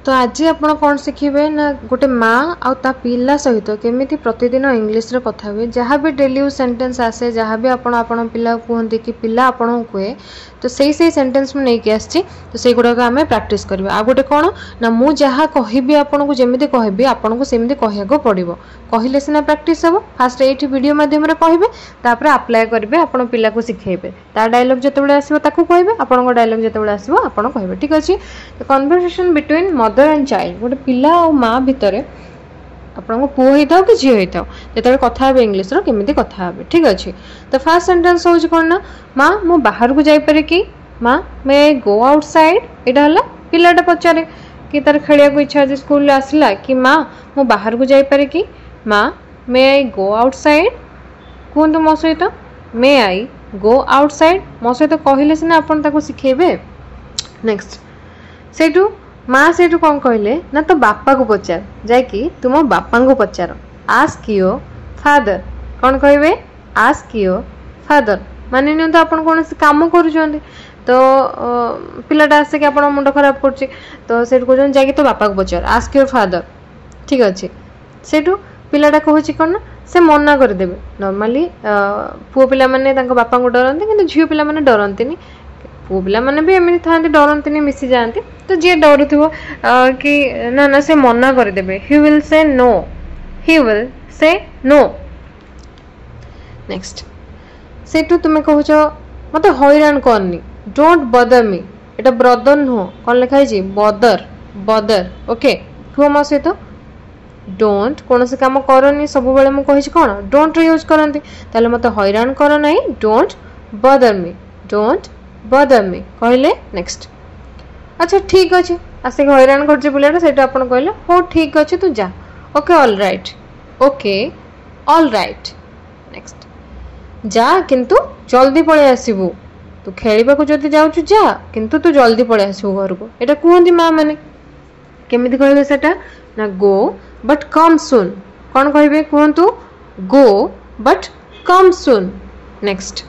तो आज आप कौन शिखे ना गोटे माँ आ पिला सहित केमी प्रतिदिन इंग्लीश रे कथा हुए जहाँ भी डेली सेंटेंस आसे जहाँ भी आपण पिला कहते कि पिला आपण कहे तो सही सेंटेंस में नहीं आसी तो से गुड़ाक आम प्राक्ट करवा आ गोटे कौन ना मुझे जहाँ कहबी आपन को जमी कहबी आपन को सेमती कहया पड़ो कहले सीना प्राक्ट हम फास्ट ये वीडियो मध्यम कहे तापर आप्लाय करेंगे आपण पिला को शिखेबे ता डायलॉग जिते आसो कहे आपण डायलॉग जिते आसो आप कहे ठीक अच्छे conversation between mother and child गोटे पिला और माँ भितर आपको पुओ होता कि झील होता जो कथा इंग्लीश केमी कथा हे ठीक अच्छे तो फास्ट सेंटेंस हूँ कौन ना माँ मु बाहर को जापे कि माँ मे गो आउटसाइड यहाँ है पिलाटा पचारे कि तार खेलिया इच्छा आज स्कूल आसला कि माँ मु बाहर को जापे कि माँ मे आई गो आउटसाइड कहतु मो सहित मे आई गो आउटसाइड मो सहित कहले सीना आपन शिखेबे नेक्स्ट सेठू माँ से कौन कहले ना तो बापा को पचार जाकि तुम बापा को पचार आस्क योर फादर कौन कहे आस्क योर फादर माने नहीं तो आप कौन काम कर तो पिलाटा आसे कि आप मुंड खराब कर तो से कहते जाकि तो बापा को पचार आस्क योर फादर ठीक अच्छे सेठू पिलाटा कहूँ कौन ना से मना करदेवे नॉर्मली पुओ पिला माने बापा को डरती कि झील पिला माने डरती पुओ पिला माने भी एमती था डरती मिसी जाती तो जी डर थो कि ना ना से मना करदेवे he will say no he will say no next सेठू तुम्हें कहूच मत हैरान करनी डोंट बदर मी एटा ब्रदर नुह कौन लिखाई बदर बदर ओके कुह मो सहित डोंट कौन से काम करनी सब बेले मुझे कौन डोंट यूज करती ताले मत हैरान कर ना डोंट बदर मी कहले नेक्स्ट अच्छा ठीक अच्छे आसिक हैरान कर पिलाटा से कहले हो ठीक अच्छे तू जा ओके ऑल राइट नेक्स्ट जा किंतु जल्दी पळे आसीबू तू खेलिबा को जदी जाउछु जा किंतु तू जल्दी पळे आसीबू घर को एटा कहंती माँ माने केमिति कहबे सेटा ना गो बट कम सून कौन कहे कहतु go but come soon next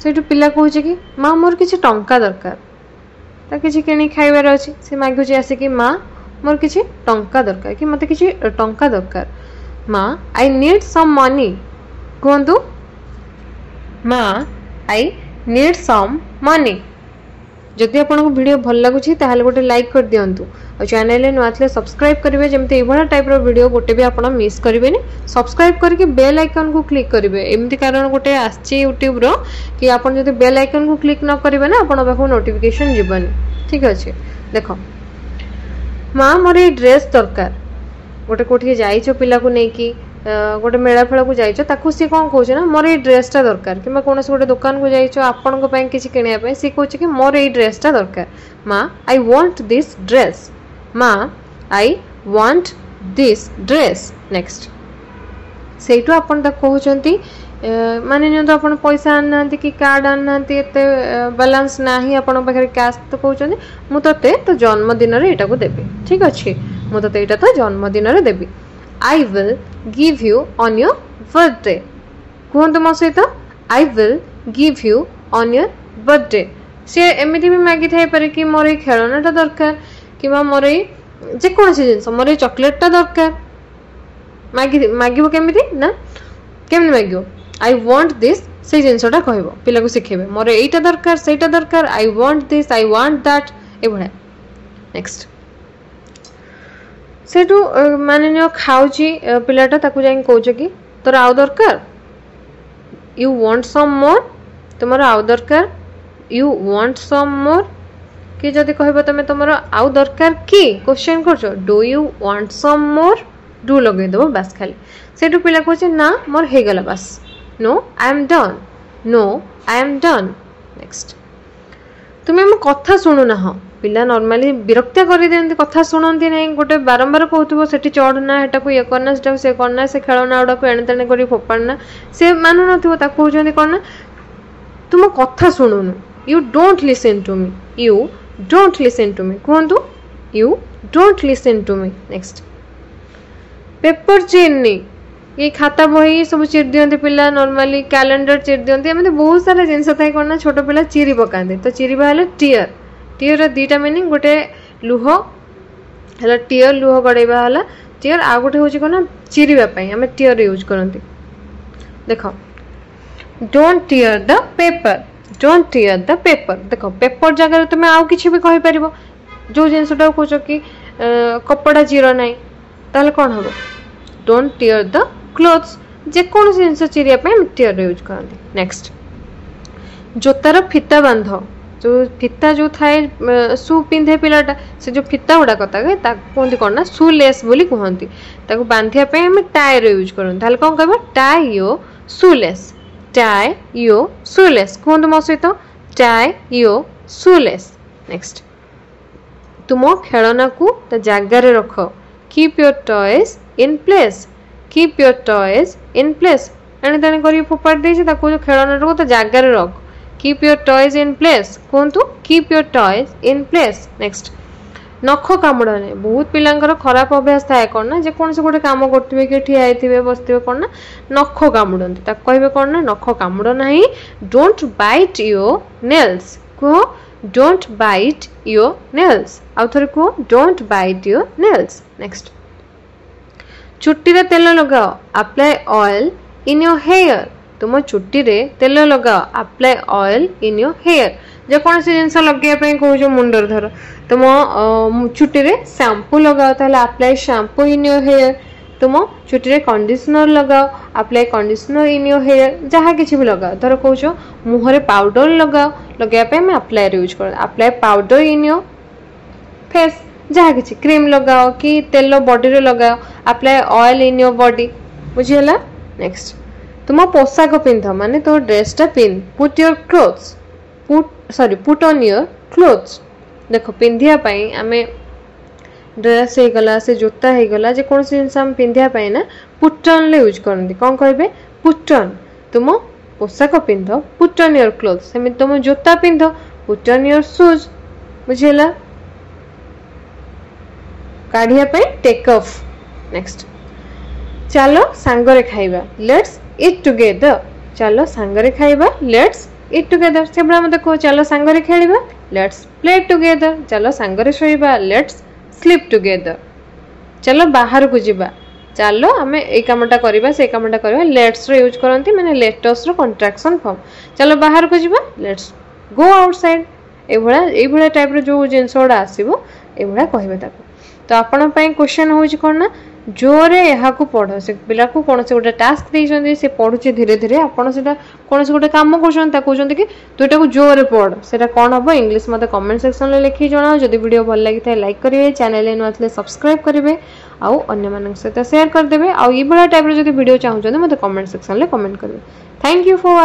से पिला कहूँ कि माँ मोर किसी टंका दरकार ता किसी किणी खाइबार अच्छे से मागुची आसिक माँ मोर किसी टंका दरकार कि मत किसी टंका दरकार माँ आई नीड सम मनी कहतु माँ आई नीड सम मनी जदि आपको वीडियो भल लगुच गोटे लाइक कर दिंतु और चैनल नुआ थे सब्सक्राइब करेंगे जमी ये टाइप वीडियो गोटे भी आप मिस करेंगे सब्सक्राइब करके बेल आइकन को क्लिक करेंगे एमती कारण गोटे आसी यूट्यूब रो कि आप जो बेल आइकन को क्लिक न करेंगे ना आप नोटिफिकेशन जीवनी ठीक अच्छे देख माँ मोर ये ड्रेस दरकार गोटे कौटी जाइछ पिला को लेकिन गोटे मेला फेला को जाइछ ताकू सी कौन कहूँ ना मोर ये ड्रेसटा दरकार कि कौन गोटे दुकान को जाइछ आपण किसी किणापी सी कहूँ कि मोर ये ड्रेसटा दरकार माँ आई वांट दिस ड्रेस माँ आई want this dress next Sethu आपन कहते माने नहीं तो आप पैसा आना कि कार्ड आना बैलेंस ना आपण पाखे कैश तो कहते मुझे तो जन्मदिन यहाँ को देवी ठीक अच्छे मुझे यहाँ तो जन्मदिन देवी I will give you on your birthday कहतु मो सहित I will give you on your birthday सी एमती भी मागी थाईपे कि मोर ये खेलनाटा दरकार कि मोर ये जेकोसी जिन मोर ये चॉकलेटा दरकार मागिबो केमिति ना केमि मागिबो आई वांट दिस से जिनसटा कहबो पिला को शिखेबे मोर एटा दरकार सेटा दरकार I want this I want that ए भळा नेक्स्ट सेठू माने खाऊची पिलाटा ताकू जाई कहूछ कि तोर आउ दरकार यू वांट सम मोर तुमर आउ दरकार यू वांट सम मोर कि जदि कहबो तमे तुमर आउ दरकार कि क्वेश्चन करछो do you want some more डू लगे दबो बस खाली सेठू पिला कहछ ना मोर हे गला बस no I am done no I am done next तुमे मो कथा सुनु ना हो पिला नॉर्मली विरक्तिया कर दियंती कथा सुनती नहीं गोटे बारंबार कहूथबो सेठी चढ़ना हेटा को ये करना सेटा से करना से खेलना गुड़ा को एणे तेणे करी फोपाड़ना से मानु नथिबो ता कहउछंती कोन तुम कथा सुनुनु you don't listen to me you don't listen to me कहंतु you don't listen to me next paper चीरनी ये खाता बही सब चिर दियंती पिला नॉर्मली कैलेंडर चिर दियंती एमती बहुत सारा जिनस थाए कोन छोट पिला चिरी पकांती तो चिरीबा हेले टीयर टीयर दीटा मीनिंग गोटे लुह है टीयर लुह गड़ेबा है टीयर आ गोटे हूँ कौन चिरीवाई आम टीयर यूज करती देख don't tear the paper don't tear the paper देख पेपर जगह तुम आउ कि भी कहीपर जो जिनसा कौच कि कपड़ा चिर ना ताल कौन हम डोंट टीयर द क्लोथ्स जेकोसी जिन चिरियापाई टीयर यूज करते नेक्स्ट जोतार फिता बांध जो फिता जो थाए शू पिंधे पिलाटा से जो फिता गुड़ाक कहते कौन ना शू लेस बोली कहती बांधियापी आम टायर यूज करते कौन कह टाई यो शूलेस टाई यो शूलेस कहतु मो सहित टाई यो शूलेस नेक्स्ट तुम खेलना को जगार रख keep your toys in place keep your toys in place एणे तेणे कर फोपाड़ दे खेलना को जगार रख keep your toys in place कहतु keep your toys in place next नख कामुड़ने बहुत पिलांकर खराब अभ्यास थाए कौन ना जेको गोटे काम करते कि ठिया होते बसते कौन ना नख कामुड़ती कहे कौन ना नख कामुड़ ना डोंट बाइट योर नेल्स कह डोंट बाइट योर नेल्स आउ थे कह don't bite your nails next चुट्टी रे तेल लगाओ apply oil in your hair तुम चुट्टी रे तेल लगाओ apply oil in your hair जेकोसी जिन लगे कौच मुंडर धर तुम चुट्टी रे शैम्पू लगाओ ताहले apply shampoo in your hair तुम चुट्टी रे कंडीशनर लगाओ apply conditioner in your hair जहाँ किसी भी लगाओ धर कौच मुहरे पाउडर लगाओ लगाइए मैं अप्लाई यूज कर apply powder in your face जहाँ किसी क्रीम लगाओ कि तेल बॉडी रे लगाओ apply oil in your body बुझीगला नेक्स्ट तुम पोशाक पिंध माने तो ड्रेसटा पिंध put your clothes put on your clothes देख पिंधापी आम ड्रेस हो गला से जोता हो गला जेको जिन पिंधापी ना पुट ऑन यूज करती कौन कहे पुट ऑन तुम पोशाक पिंध पुट ऑन योर क्लोथ्स सेमि तुम जोता पिंध पुट ऑन योर शूज बुझीगला काढ़ियापी टेक ऑफ नेक्स्ट चलो सांगरे खाइबा लेट्स इट टुगेदर चलो सांगरे खाइबा लेट्स इट टुगेदर से मत कह चलो सांगरे खेलिबा लेट्स प्ले टुगेदर चलो सांगरे शोइबा लेट्स स्लीप टुगेदर चलो बाहर को जिबा चलो आम ये कामटा करवा से कामटा करवा लेट्स रो यूज करती माने लेटस रो कंट्राक्शन फॉर्म चलो बाहर को जिबा लेट्स गो आउटसाइड ये टाइप जो जिनस गुड़ा आसो ये कहबे तो आपण क्वेश्चन हो कौन ना जोरे यहाँ पढ़ से पिला को कौन से गोटे टास्क देते से पढ़ुचे धीरे धीरे आपड़ से कौन से गोटे कम कहते कि तू यहाँ जोरे पढ़ से कौन हम इंग्लिश मत कमेंट सेक्शन में लिखी जनाओ जब वीडियो भल लगी लाइक करेंगे चैनल नुआ सब्सक्राइब करेंगे आउ अन्य सहित शेयर करदे आउ ये टाइप जो वीडियो चाहते मत कमेंट सेक्शन में कमेंट करेंगे थैंक यू फॉर